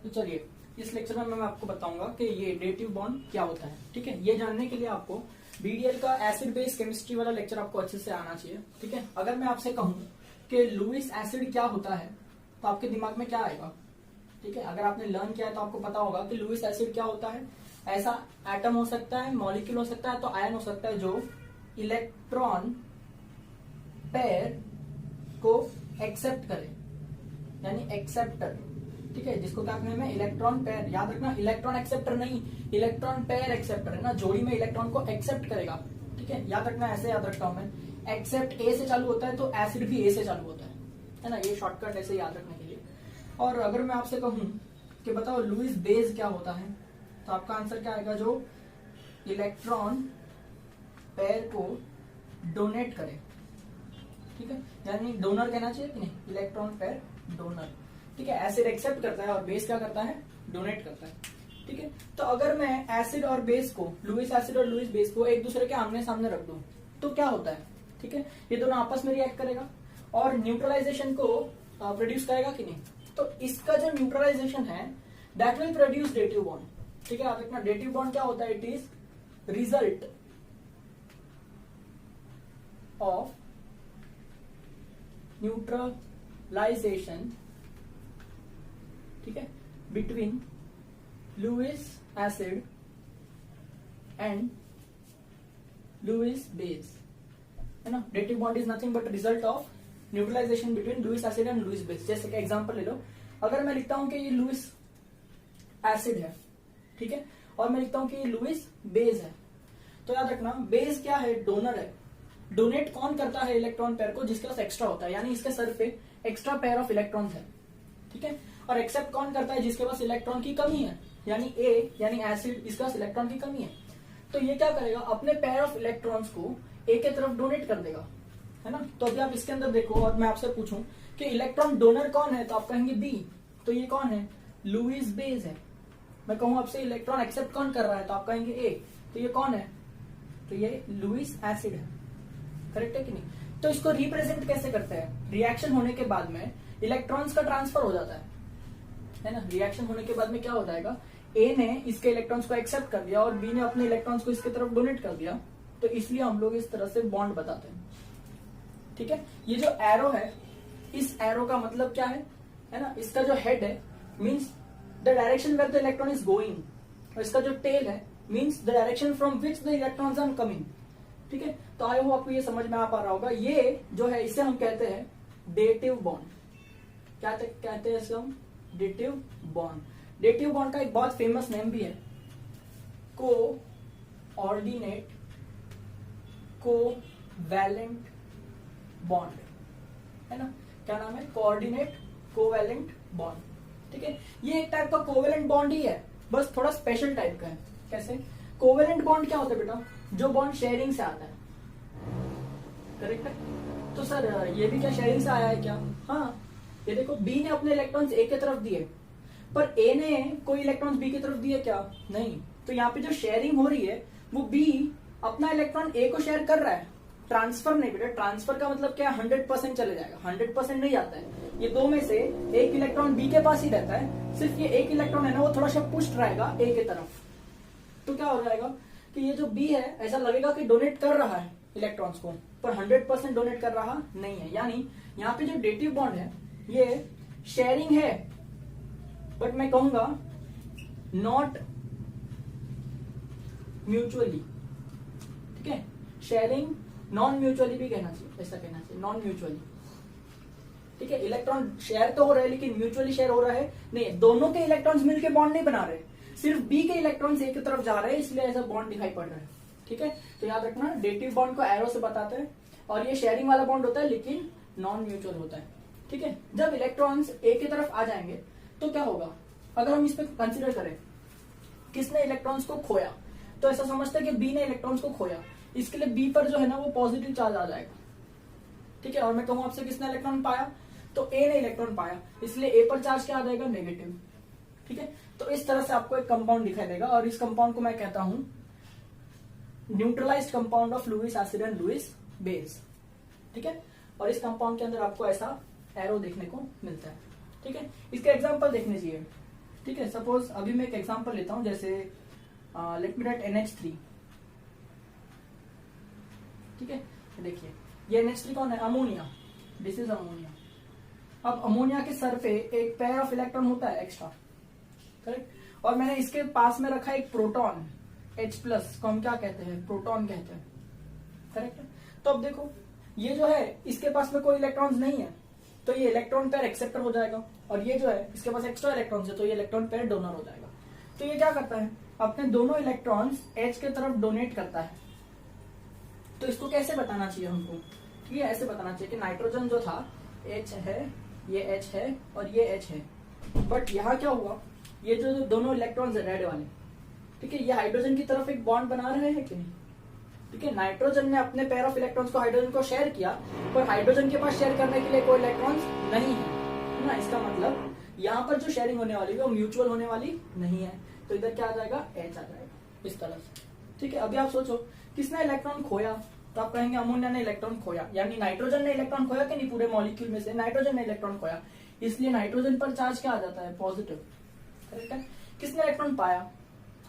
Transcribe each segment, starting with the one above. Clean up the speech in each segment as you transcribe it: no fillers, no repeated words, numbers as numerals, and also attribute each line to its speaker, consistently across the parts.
Speaker 1: तो चलिए इस लेक्चर में मैं आपको बताऊंगा कि ये डेटिव बॉन्ड क्या होता है। ठीक है, ये जानने के लिए आपको बीडीएल का एसिड बेस केमिस्ट्री वाला लेक्चर आपको अच्छे से आना चाहिए। ठीक है, अगर मैं आपसे कहूं कि लुईस एसिड क्या होता है तो आपके दिमाग में क्या आएगा? ठीक है, अगर आपने लर्न किया है तो आपको पता होगा कि लुईस एसिड क्या होता है। ऐसा एटम हो सकता है, मॉलिक्यूल हो सकता है, तो आयन हो सकता है जो इलेक्ट्रॉन पेयर को एक्सेप्ट करे, यानी एक्सेप्टर। ठीक है, जिसको क्या कहना है, इलेक्ट्रॉन पेयर। याद रखना, इलेक्ट्रॉन एक्सेप्टर नहीं, इलेक्ट्रॉन पेयर एक्सेप्टर है ना, जोड़ी में इलेक्ट्रॉन को एक्सेप्ट करेगा। ठीक है, याद रखना, ऐसे याद रखता हूं मैं। एक्सेप्ट ए से चालू होता है तो एसिड भी ए से चालू होता है ना, ये शॉर्टकट ऐसे याद रखने के लिए। और अगर मैं आपसे कहूं कि बताओ लुईस बेस क्या होता है, तो आपका आंसर क्या आएगा? जो इलेक्ट्रॉन पेयर को डोनेट करे। ठीक है, यानी डोनर कहना चाहिए कि नहीं, इलेक्ट्रॉन पेयर डोनर। ठीक है, एसिड एक्सेप्ट करता है और बेस क्या करता है? डोनेट करता है। ठीक है, तो अगर मैं एसिड और बेस को, लुईस एसिड और लुईस बेस को एक दूसरे के आमने सामने रख दूं तो क्या होता है? ठीक है, ये दोनों आपस में रिएक्ट करेगा और न्यूट्रलाइजेशन को प्रोड्यूस करेगा कि नहीं। तो इसका जो न्यूट्रलाइजेशन है that will produce dative bond. ठीक है, आप देखना डेटिव बॉन्ड क्या होता है? It is result of neutralisation, ठीक है, between Lewis acid and Lewis base, है ना। Dative bond is nothing but result of neutralisation between Lewis acid and Lewis base. जैसे कि एग्जांपल ले लो, अगर मैं लिखता हूं कि ये लुईस एसिड है, ठीक है, और मैं लिखता हूं कि ये लुईस बेस है, तो याद रखना बेस क्या है? डोनर है। डोनेट कौन करता है? इलेक्ट्रॉन पेयर को जिसके पास एक्स्ट्रा होता है, यानी इसके सर पे एक्स्ट्रा पेयर ऑफ इलेक्ट्रॉन्स है। ठीक है, और एक्सेप्ट कौन करता है? जिसके पास इलेक्ट्रॉन की कमी है, यानी ए, यानी एसिड, इसके पास इलेक्ट्रॉन की कमी है। तो ये क्या करेगा? अपने पेयर ऑफ इलेक्ट्रॉन्स को ए के तरफ डोनेट कर देगा, है ना। तो अभी आप इसके अंदर देखो और मैं आपसे पूछूं कि इलेक्ट्रॉन डोनर कौन है, तो आप कहेंगे बी। तो ये कौन है? लुईस बेस है। मैं कहूं आपसे इलेक्ट्रॉन एक्सेप्ट कौन कर रहा है, तो आप कहेंगे ए। तो ये कौन है? तो ये लुईस एसिड है। करेक्ट है कि नहीं? तो इसको रिप्रेजेंट कैसे करते हैं? रिएक्शन होने के बाद में इलेक्ट्रॉन्स का ट्रांसफर हो जाता है ना। रिएक्शन होने के बाद में क्या हो जाएगा? ए ने इसके इलेक्ट्रॉन्स को एक्सेप्ट कर दिया और बी ने अपने इलेक्ट्रॉन्स को इसके तरफ डोनेट कर दिया, तो इसलिए हम लोग इस तरह से बॉन्ड बताते हैं। ठीक है, ये जो एरो है, इस एरो का मतलब क्या है ना, इसका जो हेड है means the direction where the electron is going, और इसका जो टेल है means the direction from which the electrons are coming. ठीक है, तो आई होप आपको ये समझ में आ पा रहा होगा। ये जो है इसे हम कहते हैं डेटिव बॉन्ड। क्या कहते हैं इसे हम? Dative bond. डेटिव बॉन्ड का एक बहुत फेमस नेम भी है, कोऑर्डिनेट कोवैलेंट बॉन्ड, है ना। क्या नाम है? Coordinate covalent bond. ठीक है, ये एक टाइप का कोवैलेंट बॉन्ड ही है, बस थोड़ा स्पेशल टाइप का है। कैसे? कोवैलेंट बॉन्ड क्या होता है बेटा? जो बॉन्ड शेयरिंग से आता है। करेक्ट है? तो सर ये भी क्या शेयरिंग से आया है क्या? हाँ, ये देखो बी ने अपने इलेक्ट्रॉन्स ए की तरफ दिए, पर ए ने कोई इलेक्ट्रॉन्स बी की तरफ दिए क्या? नहीं। तो यहाँ पे जो शेयरिंग हो रही है वो बी अपना इलेक्ट्रॉन ए को शेयर कर रहा है, ट्रांसफर नहीं बेटा। ट्रांसफर का मतलब क्या? 100% चले जाएगा। 100% नहीं जाता है, ये दो में से एक इलेक्ट्रॉन बी के पास ही रहता है, सिर्फ ये एक इलेक्ट्रॉन है ना वो थोड़ा सा पुश रहेगा ए के तरफ। तो क्या हो जाएगा कि ये जो बी है ऐसा लगेगा कि डोनेट कर रहा है इलेक्ट्रॉन्स को, पर 100% डोनेट कर रहा नहीं है। यानी यहाँ पे जो डेटिव बॉन्ड है ये शेयरिंग है, बट मैं कहूंगा नॉट म्यूचुअली। ठीक है, शेयरिंग नॉन म्यूचुअली भी कहना चाहिए, ऐसा कहना चाहिए, नॉन म्यूचुअली। ठीक है, इलेक्ट्रॉन शेयर तो हो रहा है लेकिन म्यूचुअली शेयर हो रहा है नहीं। दोनों के इलेक्ट्रॉन्स मिलकर बॉन्ड नहीं बना रहे, सिर्फ बी के इलेक्ट्रॉन्स एक की तरफ जा रहे हैं, इसलिए ऐसा बॉन्ड दिखाई पड़ रहा है। ठीक है, तो याद रखना डेटिव बॉन्ड को एरो से बताते हैं, और ये शेयरिंग वाला बॉन्ड होता है लेकिन नॉन म्यूचुअल होता है। ठीक है, जब इलेक्ट्रॉन्स ए की तरफ आ जाएंगे तो क्या होगा? अगर हम इस पे कंसीडर करें किसने इलेक्ट्रॉन्स को खोया, तो ऐसा समझते हैं कि बी ने इलेक्ट्रॉन्स को खोया, इसके लिए बी पर जो है ना वो पॉजिटिव चार्ज आ जाएगा। ठीक है, और मैं कहूं आपसे किसने इलेक्ट्रॉन पाया, तो ए ने इलेक्ट्रॉन पाया, इसलिए ए पर चार्ज क्या आ जाएगा? नेगेटिव। ठीक है, तो इस तरह से आपको एक कंपाउंड दिखाई देगा, और इस कंपाउंड को मैं कहता हूं neutralised compound of Lewis acid and Lewis base. ठीक है, और इस कंपाउंड के अंदर आपको ऐसा एरो देखने को मिलता है। ठीक है, इसके एग्जांपल देखने चाहिए। ठीक है, सपोज अभी मैं एक एग्जांपल लेता हूं, जैसे लेट मी राइट NH3। ठीक है, देखिए ये NH3 कौन है? अमोनिया। This is ammonia. अब अमोनिया के सर पे एक पेयर ऑफ इलेक्ट्रॉन होता है एक्स्ट्रा, करेक्ट, और मैंने इसके पास में रखा एक प्रोटॉन H+ को हम क्या कहते हैं? प्रोटॉन कहते हैं, करेक्ट है। तो अब देखो ये जो है इसके पास में कोई इलेक्ट्रॉन्स नहीं है, तो ये इलेक्ट्रॉन पेयर एक्सेप्टर हो जाएगा, और ये जो है इसके पास एक्स्ट्रा इलेक्ट्रॉन्स है, तो ये इलेक्ट्रॉन पेयर डोनर हो जाएगा। तो ये क्या करता है? अपने दोनों इलेक्ट्रॉन्स H के तरफ डोनेट करता है। तो इसको कैसे बताना चाहिए हमको? ठीक है, ऐसे बताना चाहिए कि नाइट्रोजन जो था H है, ये H है और ये H है, बट यहाँ क्या हुआ, ये जो दोनों इलेक्ट्रॉन्स है रेड वाले, ठीक है, ये हाइड्रोजन की तरफ एक बॉन्ड बना रहे हैं कि नहीं? ठीक है, नाइट्रोजन ने अपने पेयर ऑफ इलेक्ट्रॉन्स को हाइड्रोजन को शेयर किया, पर हाइड्रोजन के पास शेयर करने के लिए कोई इलेक्ट्रॉन्स नहीं है ना। इसका मतलब यहाँ पर जो शेयरिंग होने वाली है वो म्यूचुअल होने वाली नहीं है, तो इधर क्या आ जाएगा? H आ जाएगा इस तरह से। ठीक है, अभी आप सोचो किसने इलेक्ट्रॉन खोया? तो आप कहेंगे अमोनिया ने इलेक्ट्रॉन खोया, यानी नाइट्रोजन ने इलेक्ट्रॉन खोया कि नहीं? पूरे मॉलिक्यूल में से नाइट्रोजन ने इलेक्ट्रॉन खोया, इसलिए नाइट्रोजन पर चार्ज क्या आ जाता है? पॉजिटिव, करेक्ट है। किसने इलेक्ट्रॉन पाया?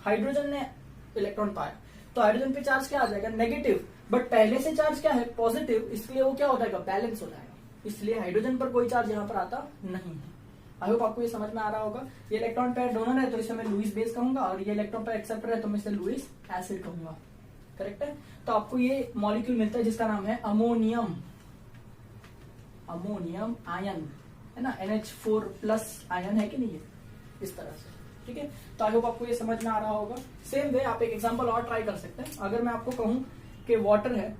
Speaker 1: हाइड्रोजन ने इलेक्ट्रॉन पाया, तो हाइड्रोजन पे चार्ज क्या आ जाएगा? नेगेटिव, बट पहले से चार्ज क्या है? पॉजिटिव, इसलिए वो क्या हो जाएगा? बैलेंस हो जाएगा, इसलिए हाइड्रोजन पर कोई चार्ज यहाँ पर आता नहीं है। आई होप आपको ये समझ में आ रहा होगा। ये इलेक्ट्रॉन पेयर डोनर है तो इसे मैं लुईस बेस कहूंगा, और ये इलेक्ट्रॉन पेयर एक्सेप्टर है तो मैं इसे लुईस एसिड कहूंगा, करेक्ट है। तो आपको ये मॉलिक्यूल मिलता है जिसका नाम है अमोनियम, अमोनियम आयन, है ना, NH4+ आयन है कि नहीं है, इस तरह से। ठीक है, तो आई होप आपको ये समझ में आ रहा होगा। सेम वे आप एक एग्जांपल और ट्राई कर सकते हैं। अगर मैं आपको कहूं कि वाटर है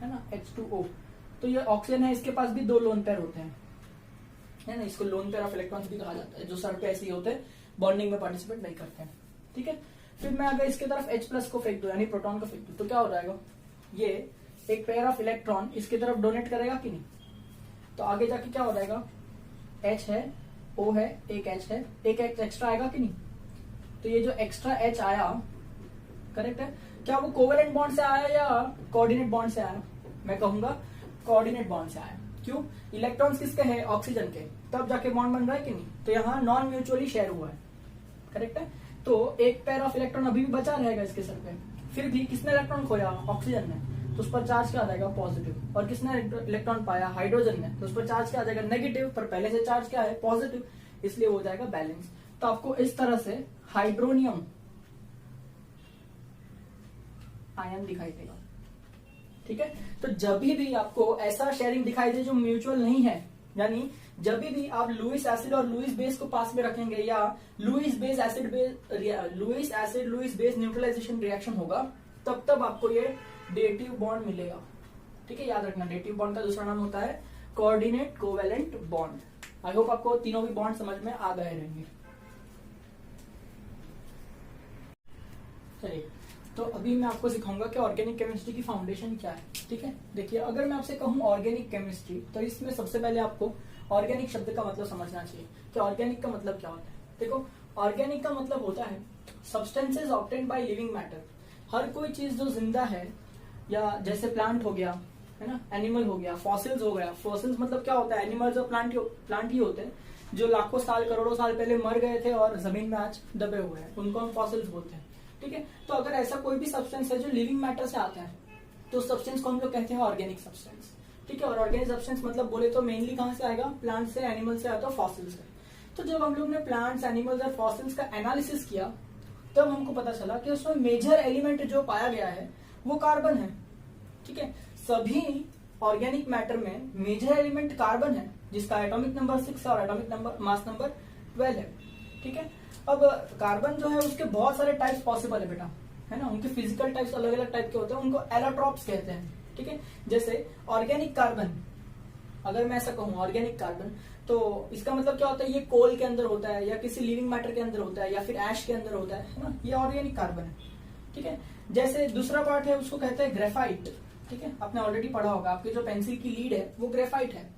Speaker 1: ना, H2O, तो ये ऑक्सीजन है, इसके पास भी 2 लोन पेयर होते हैं, है ना, इसको लोन पेयर ऑफ इलेक्ट्रॉन्स भी कहा जाता है, जो सर पे ऐसे ही होते हैं, बॉन्डिंग में पार्टिसिपेट नहीं करते हैं। ठीक है, फिर मैं अगर इसके तरफ H+ को फेंक दूं, यानी प्रोटॉन को फेंक दूं, तो क्या हो जाएगा? ये एक पेयर ऑफ इलेक्ट्रॉन इसकी तरफ डोनेट करेगा कि नहीं? तो आगे जाके क्या हो जाएगा? H है, O है, एक H है, एक H एक्स्ट्रा आएगा कि नहीं? तो ये जो एक्स्ट्रा H आया, करेक्ट है, क्या वो कोवेलेंट बॉन्ड से आया या कोऑर्डिनेट बॉन्ड से आया? मैं कहूंगा कोऑर्डिनेट बॉन्ड से आया। क्यों? इलेक्ट्रॉन्स किसके हैं? ऑक्सीजन के, तब जाके बॉन्ड बन रहा है कि नहीं? तो यहाँ नॉन म्यूचुअली शेयर हुआ है, करेक्ट है। तो एक पेयर ऑफ इलेक्ट्रॉन अभी भी बचा रहेगा इसके सर पे, फिर भी किसने इलेक्ट्रॉन खोया? ऑक्सीजन ने, तो उस पर चार्ज क्या आ जाएगा? पॉजिटिव। और किसने इलेक्ट्रॉन पाया? हाइड्रोजन ने, तो उस पर चार्ज क्या आ जाएगा? नेगेटिव, पर पहले से चार्ज क्या है? पॉजिटिव, इसलिए हो जाएगा बैलेंस। तो आपको इस तरह से हाइड्रोनियम आयन दिखाई देगा। ठीक है, तो जब भी आपको ऐसा शेयरिंग दिखाई दे जो म्यूचुअल नहीं है, यानी जब भी आप लुईस एसिड और लुईस बेस को पास में रखेंगे, या Lewis acid Lewis base neutralisation reaction होगा, तब आपको ये डेटिव बॉन्ड मिलेगा। ठीक है, याद रखना, डेटिव बॉन्ड का दूसरा नाम होता है coordinate covalent bond. I hope आपको तीनों भी बॉन्ड समझ में आ गए रहेंगे। चलिए, तो अभी मैं आपको सिखाऊंगा कि ऑर्गेनिक केमिस्ट्री की फाउंडेशन क्या है। ठीक है, देखिए, अगर मैं आपसे कहूं ऑर्गेनिक केमिस्ट्री, तो इसमें सबसे पहले आपको ऑर्गेनिक शब्द का मतलब समझना चाहिए कि ऑर्गेनिक का मतलब क्या होता है। देखो, ऑर्गेनिक का मतलब होता है substances obtained by living matter. हर कोई चीज जो जिंदा है, या जैसे प्लांट हो गया, है ना, एनिमल हो गया, फॉसिल्स हो गया। फॉसिल्स मतलब क्या होता है? एनिमल्स और प्लांट ही होते हैं जो लाखों साल करोड़ों साल पहले मर गए थे और जमीन में आज दबे हुए हैं, उनको हम फॉसिल्स बोलते हैं। ठीक है, तो अगर ऐसा कोई भी सब्सटेंस है जो लिविंग मैटर से आता है, तो उस सब्सटेंस को हम लोग कहते हैं ऑर्गेनिक सब्सटेंस। ठीक है, और ऑर्गेनिक सब्सटेंस मतलब बोले तो मेनली कहां से आएगा? प्लांट से, एनिमल से, आता फॉसिल्स से। तो जब हम लोग ने प्लांट्स, एनिमल्स और फॉसिल्स का एनालिसिस किया, तब हमको पता चला कि उसमें मेजर एलिमेंट जो पाया गया है वो कार्बन है। ठीक है, सभी ऑर्गेनिक मैटर में मेजर एलिमेंट कार्बन है, जिसका एटॉमिक नंबर 6 और एटॉमिक नंबर मास नंबर 12 है। ठीक है, अब कार्बन जो है उसके बहुत सारे टाइप्स पॉसिबल है बेटा, है ना, उनके फिजिकल टाइप्स अलग अलग टाइप के होते हैं, उनको एलोट्रॉप्स कहते हैं। ठीक है, जैसे ऑर्गेनिक कार्बन, अगर मैं ऐसा कहूं ऑर्गेनिक कार्बन, तो इसका मतलब क्या होता है? ये कोल के अंदर होता है, या किसी लिविंग मैटर के अंदर होता है, या फिर एश के अंदर होता है ना, ये ऑर्गेनिक कार्बन है। ठीक है, जैसे दूसरा पार्ट है उसको कहते हैं ग्रेफाइट। ठीक है, आपने ऑलरेडी पढ़ा होगा, आपकी जो पेंसिल की लीड है वो ग्रेफाइट है।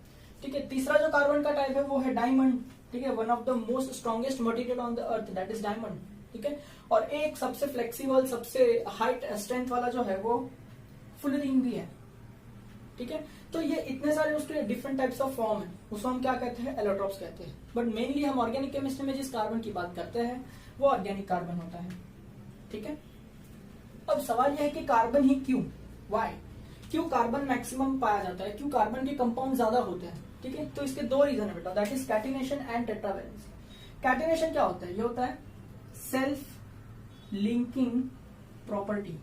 Speaker 1: ठीक है, तीसरा जो कार्बन का टाइप है वो है डायमंड। ठीक है, one of the most strongest material on the earth, that is diamond. ठीक है, और एक सबसे फ्लेक्सिबल, सबसे हाई स्ट्रेंथ वाला जो है वो फुलरिन भी है। ठीक है, तो ये इतने सारे उसके डिफरेंट टाइप्स ऑफ फॉर्म है, उसको हम क्या कहते हैं, एलोट्रॉप्स कहते हैं। बट मेनली हम ऑर्गेनिक केमिस्ट्री में जिस कार्बन की बात करते हैं वो ऑर्गेनिक कार्बन होता है। ठीक है, अब सवाल यह है कि कार्बन ही क्यों, वाई, क्यों कार्बन मैक्सिमम पाया जाता है, क्यों कार्बन के कंपाउंड ज्यादा होते हैं। ठीक है, तो इसके दो रीजन है बेटा, that is catenation and tetravalency. Catenation क्या होता है, ये होता है सेल्फ लिंकिंग प्रॉपर्टी।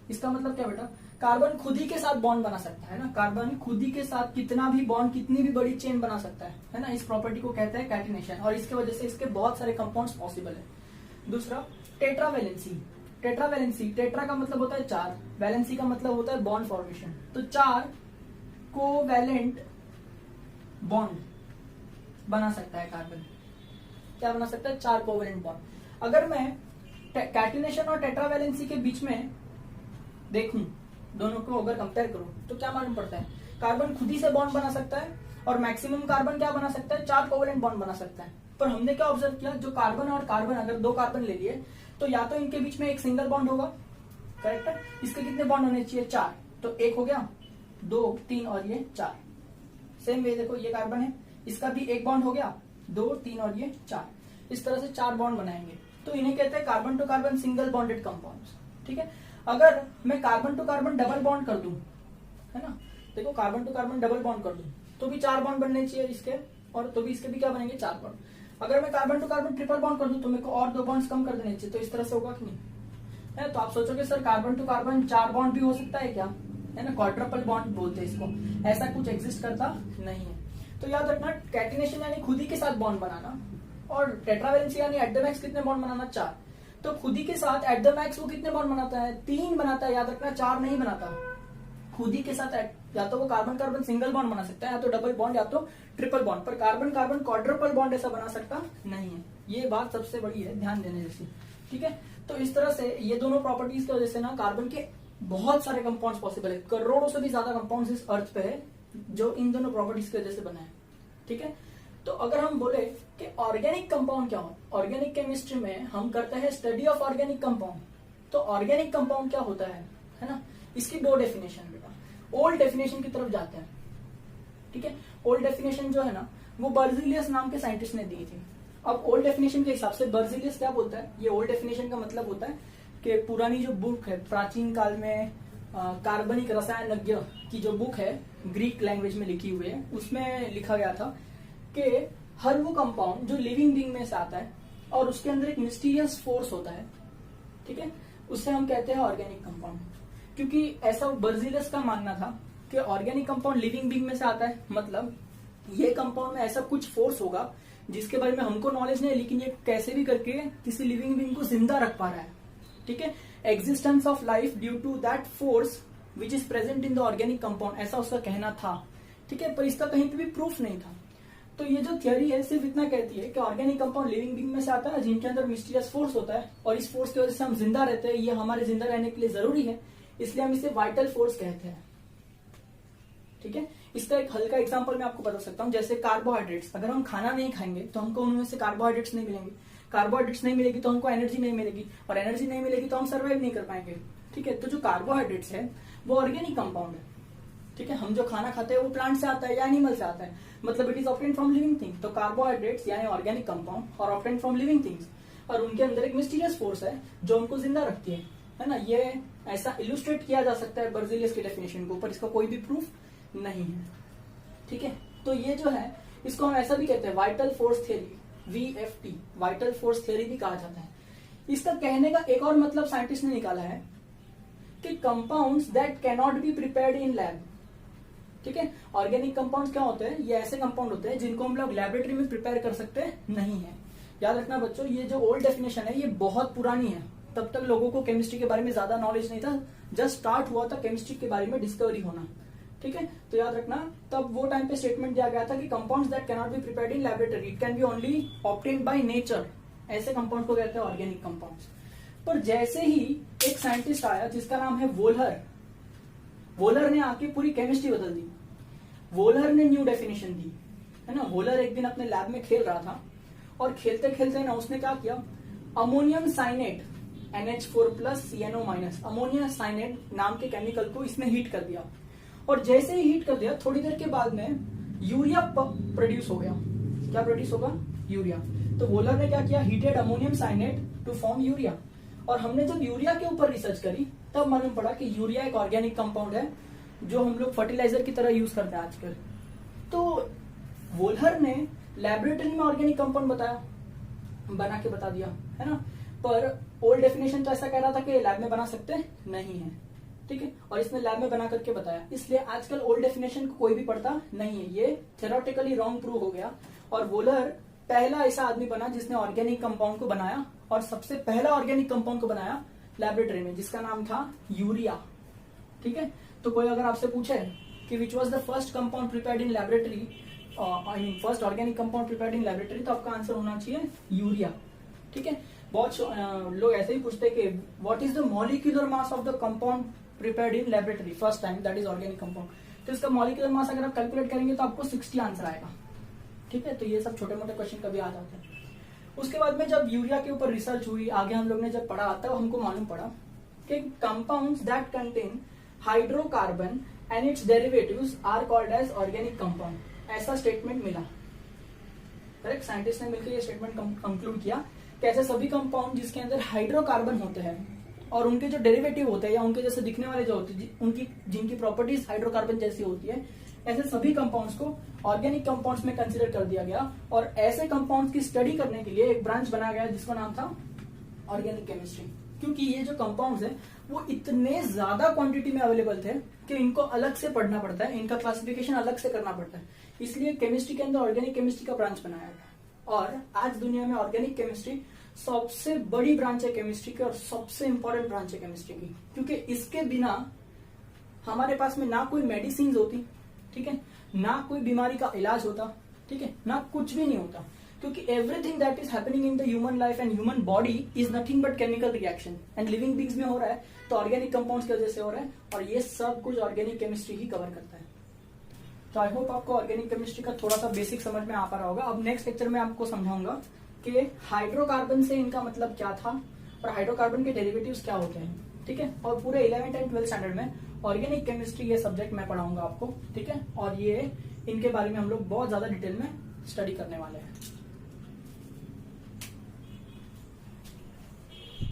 Speaker 1: इसका मतलब क्या बेटा, कार्बन खुद ही के साथ बॉन्ड बना सकता है ना, कार्बन खुद ही के साथ कितना भी बॉन्ड, कितनी भी बड़ी चेन बना सकता है ना, इस प्रॉपर्टी को कहते हैं कैटिनेशन, और इसके वजह से इसके बहुत सारे कंपाउंड्स पॉसिबल है। दूसरा टेट्रावैलेंसी। टेट्रावैलेंसी, टेट्रा का मतलब होता है चार, वैलेंसी का मतलब होता है बॉन्ड फॉर्मेशन, तो चार कोवैलेंट बॉन्ड बना सकता है कार्बन। क्या बना सकता है, चार कोवैलेंट बॉन्ड। अगर मैं कैटिनेशन और टेट्रावैलेंसी के बीच में देखूं, दोनों को अगर कंपेयर करूं, तो क्या मालूम पड़ता है, कार्बन खुद ही से बॉन्ड बना सकता है और मैक्सिमम कार्बन क्या बना सकता है, चार कोवैलेंट बॉन्ड बना सकता है। पर हमने क्या ऑब्जर्व किया, जो कार्बन और कार्बन, अगर दो कार्बन ले लिए तो या तो इनके बीच में एक सिंगल बॉन्ड होगा, करेक्ट है, इसके कितने बॉन्ड होने चाहिए, चार, तो एक हो गया, दो, तीन और ये चार। सेम वे देखो, ये कार्बन है, इसका भी एक बॉन्ड हो गया, दो, तीन और ये चार, इस तरह से चार बॉन्ड बनाएंगे, तो इन्हें कहते हैं carbon to carbon single bonded compounds. ठीक है, अगर मैं carbon to carbon double bond कर दूं, है ना, देखो carbon to carbon double bond कर दूं तो भी चार बॉन्ड बनने चाहिए इसके, और तो भी इसके भी क्या बनेंगे, चार बॉन्ड। अगर मैं carbon to carbon triple bond कर दूं तो मेरे को और दो बॉन्ड्स कम कर देने चाहिए, तो इस तरह से होगा कि नहीं है। तो आप सोचोगे सर कार्बन टू कार्बन चार बॉन्ड भी हो सकता है क्या, है ना, क्वाड्रपल बॉन्ड बोलते हैं इसको, ऐसा कुछ एग्जिस्ट करता नहीं है। तो याद रखना, कैटिनेशन यानी खुद ही के साथ बॉन्ड बनाना, और टेट्रावैलेंसी यानी एट द मैक्स कितने बॉन्ड बनाना, चार। तो खुद ही के साथ एट द मैक्स वो कितने बॉन्ड बनाता है, तीन बनाता है, याद रखना, चार नहीं बनाता। खुद ही के साथ या तो वो कार्बन कार्बन सिंगल बॉन्ड बना सकता है, या तो डबल बॉन्ड, या तो ट्रिपल बॉन्ड, पर कार्बन कार्बन क्वाड्रपल बॉन्ड ऐसा बना सकता नहीं है। ये बात सबसे बड़ी है, ध्यान देने जैसी। ठीक है, तो इस तरह से ये दोनों प्रॉपर्टीज की वजह से ना कार्बन के बहुत सारे कंपाउंड्स पॉसिबल है, करोड़ों से भी ज्यादा कंपाउंड्स इस अर्थ पे है जो इन दोनों प्रॉपर्टीज की वजह से बना है। ठीक है, तो अगर हम बोले कि ऑर्गेनिक कंपाउंड क्या हो, ऑर्गेनिक केमिस्ट्री में हम करते हैं स्टडी ऑफ ऑर्गेनिक कंपाउंड, तो ऑर्गेनिक कंपाउंड क्या होता है ना, इसकी दो डेफिनेशन बेटा, ओल्ड डेफिनेशन की तरफ जाते हैं। ठीक है, ओल्ड डेफिनेशन जो है ना वो बर्जिलियस नाम के साइंटिस्ट ने दी थी। अब ओल्ड डेफिनेशन के हिसाब से बर्जिलियस क्या बोलता है, ये ओल्ड डेफिनेशन का मतलब होता है कि पुरानी जो बुक है, प्राचीन काल में कार्बनिक रसायनज्ञ की जो बुक है, ग्रीक लैंग्वेज में लिखी हुई है, उसमें लिखा गया था कि हर वो कंपाउंड जो लिविंग बीइंग में से आता है और उसके अंदर एक मिस्टीरियस फोर्स होता है, ठीक है, उससे हम कहते हैं ऑर्गेनिक कंपाउंड। क्योंकि ऐसा बर्जिलस का मानना था कि ऑर्गेनिक कंपाउंड लिविंग बीइंग में से आता है, मतलब ये कंपाउंड में ऐसा कुछ फोर्स होगा जिसके बारे में हमको नॉलेज नहीं है, लेकिन ये कैसे भी करके किसी लिविंग बीइंग को जिंदा रख पा रहा है। ठीक है, existence of life due to that force which is present in the organic compound, ऐसा उसका कहना था। ठीक है, पर इसका कहीं पे भी प्रूफ नहीं था। तो ये जो थियोरी है सिर्फ इतना कहती है कि ऑर्गेनिक कंपाउंड लिविंग बीइंग में से आता है जिनके अंदर मिस्टीरियस फोर्स होता है, और इस फोर्स की वजह से हम जिंदा रहते हैं, ये हमारे जिंदा रहने के लिए जरूरी है, इसलिए हम इसे वाइटल फोर्स कहते हैं। ठीक है, इसका एक हल्का एग्जांपल मैं आपको बता सकता हूँ, जैसे कार्बोहाइड्रेट्स, अगर हम खाना नहीं खाएंगे तो हमको उनमें से कार्बोहाइड्रेट्स नहीं मिलेंगे, कार्बोहाइड्रेट्स नहीं मिलेगी तो हमको एनर्जी नहीं मिलेगी, और एनर्जी नहीं मिलेगी तो हम सर्वाइव नहीं कर पाएंगे। ठीक है, तो जो कार्बोहाइड्रेट्स है वो ऑर्गेनिक कंपाउंड है। ठीक है, हम जो खाना खाते हैं वो प्लांट से आता है या एनिमल से आता है, मतलब it is obtained from living thing. तो कार्बोहाइड्रेट्स यानी ऑर्गेनिक कंपाउंड और ऑब्टेन्ड फ्रॉम लिविंग थिंग्स, और उनके अंदर एक मिस्टीरियस फोर्स है जो उनको जिंदा रखती है ना। ये ऐसा इलुस्ट्रेट किया जा सकता है बर्जिलियस की डेफिनेशन को, पर इसका कोई भी प्रूफ नहीं है। ठीक है, तो ये जो है इसको हम ऐसा भी कहते हैं vital force theory, VFT, vital force theory भी कहा जाता है। इसका कहने का एक और मतलब साइंटिस्ट ने निकाला है कि compounds that can not be prepared in lab. ठीक है, ऑर्गेनिक कंपाउंड्स क्या होते हैं, ये ऐसे कंपाउंड होते हैं जिनको हम लोग लैबोरेटरी में प्रिपेयर कर सकते नहीं है। याद रखना बच्चों, ये जो ओल्ड डेफिनेशन है ये बहुत पुरानी है, तब तक लोगों को केमिस्ट्री के बारे में ज्यादा नॉलेज नहीं था, जस्ट स्टार्ट हुआ था केमिस्ट्री के बारे में डिस्कवरी होना। ठीक है, तो याद रखना तब वो टाइम पे स्टेटमेंट दिया गया था कि compounds that can not be prepared in laboratory, it can be only obtained by nature, ऐसे कंपाउंड को कहते हैं ऑर्गेनिक कंपाउंड्स। पर जैसे ही एक साइंटिस्ट आया जिसका नाम है वोलर, वोलर ने आके पूरी केमिस्ट्री बदल दी। वोलर ने न्यू डेफिनेशन दी, है ना। वोलर एक दिन अपने लैब में खेल रहा था, और खेलते खेलते ना उसने क्या किया, ammonium cyanate NH4+ CNO-, ammonium cyanate नाम के केमिकल को इसने हीट कर दिया, और जैसे ही हीट कर दिया थोड़ी देर के बाद में यूरिया प्रोड्यूस हो गया। क्या प्रोड्यूस होगा? यूरिया। तो वोलर ने क्या किया? Heated ammonium cyanate to form urea. और हमने जब यूरिया के ऊपर रिसर्च करी तब मालूम पड़ा कि यूरिया एक ऑर्गेनिक कंपाउंड है जो हम लोग फर्टिलाइजर की तरह यूज करते हैं आजकल। तो वोलर ने लैबोरेटरी में ऑर्गेनिक कंपाउंड बना के बता दिया, है ना। पर ओल्ड डेफिनेशन तो ऐसा कह रहा था कि लैब में बना सकते नहीं है, ठीक है, और इसने लैब में बना करके बताया। इसलिए आजकल ओल्ड डेफिनेशन को कोई भी पढ़ता नहीं है, ये थ्योरेटिकली रॉन्ग प्रूव हो गया। और वोलर पहला ऐसा आदमी बना जिसने ऑर्गेनिक कंपाउंड को बनाया, और सबसे पहला ऑर्गेनिक कंपाउंड को बनाया लैबोरेटरी में, जिसका नाम था यूरिया, ठीक है। तो कोई अगर आपसे पूछे कि which was the first compound prepared in laboratory, I mean first organic compound prepared in laboratory, तो आपका आंसर होना चाहिए यूरिया, ठीक है। बहुत लोग ऐसे ही पूछते हैं कि what is the molecular mass of the compound prepared in laboratory first time, that is organic compound. तो इसका मॉलिक्यूलर मास अगर आप कैलकुलेट करेंगे तो आपको 60 आंसर आएगा, ठीक है। तो ये सब छोटे मोटे क्वेश्चन कभी आ जाते हैं। उसके बाद में जब यूरिया के ऊपर रिसर्च हुई, आगे हम लोग ने जब पढ़ा तब हमको मालूम पड़ा कि compounds that contain hydrocarbon and its derivatives are called as organic compound, ऐसा स्टेटमेंट मिला। करेक्ट, साइंटिस्ट ने मिलकर ये स्टेटमेंट कंक्लूड किया कि ऐसे सभी कंपाउंड जिसके अंदर हाइड्रोकार्बन होते हैं और उनके जो डेरिवेटिव होते हैं या उनके जैसे दिखने वाले जो होते हैं, उनकी जिनकी प्रॉपर्टीज हाइड्रोकार्बन जैसी होती है, ऐसे सभी कंपाउंड्स को ऑर्गेनिक कंपाउंड्स में कंसीडर कर दिया गया। और ऐसे कंपाउंड्स की स्टडी करने के लिए एक ब्रांच बनाया गया जिसका नाम था ऑर्गेनिक केमिस्ट्री, क्योंकि ये जो कंपाउंड्स हैं वो इतने ज्यादा क्वांटिटी में अवेलेबल थे कि इनको अलग से पढ़ना पड़ता है, इनका क्लासिफिकेशन अलग से करना पड़ता है। इसलिए केमिस्ट्री के अंदर ऑर्गेनिक केमिस्ट्री का ब्रांच बनाया गया। और आज दुनिया में ऑर्गेनिक केमिस्ट्री सबसे बड़ी ब्रांच है केमिस्ट्री की और सबसे इंपॉर्टेंट ब्रांच है केमिस्ट्री की, क्योंकि इसके बिना हमारे पास में ना कोई मेडिसिन होती, ठीक है, ना कोई बीमारी का इलाज होता, ठीक है, ना कुछ भी नहीं होता, क्योंकि everything that is happening in the human life and human body is nothing but chemical reaction, and living beings में हो रहा है तो ऑर्गेनिक कंपाउंड्स की वजह से हो रहा है, और ये सब कुछ ऑर्गेनिक केमिस्ट्री ही कवर करता है। तो आई होप आपको ऑर्गेनिक केमिस्ट्री का थोड़ा सा बेसिक समझ में आ पा रहा होगा। अब नेक्स्ट लेक्चर में आपको समझाऊंगा कि हाइड्रोकार्बन से इनका मतलब क्या था और हाइड्रोकार्बन के डेरिवेटिव्स क्या होते हैं, ठीक है। और पूरे 11th एंड 12th स्टैंडर्ड में ऑर्गेनिक केमिस्ट्री ये सब्जेक्ट मैं पढ़ाऊंगा आपको, ठीक है। और ये इनके बारे में हम लोग बहुत ज्यादा डिटेल में स्टडी करने वाले हैं।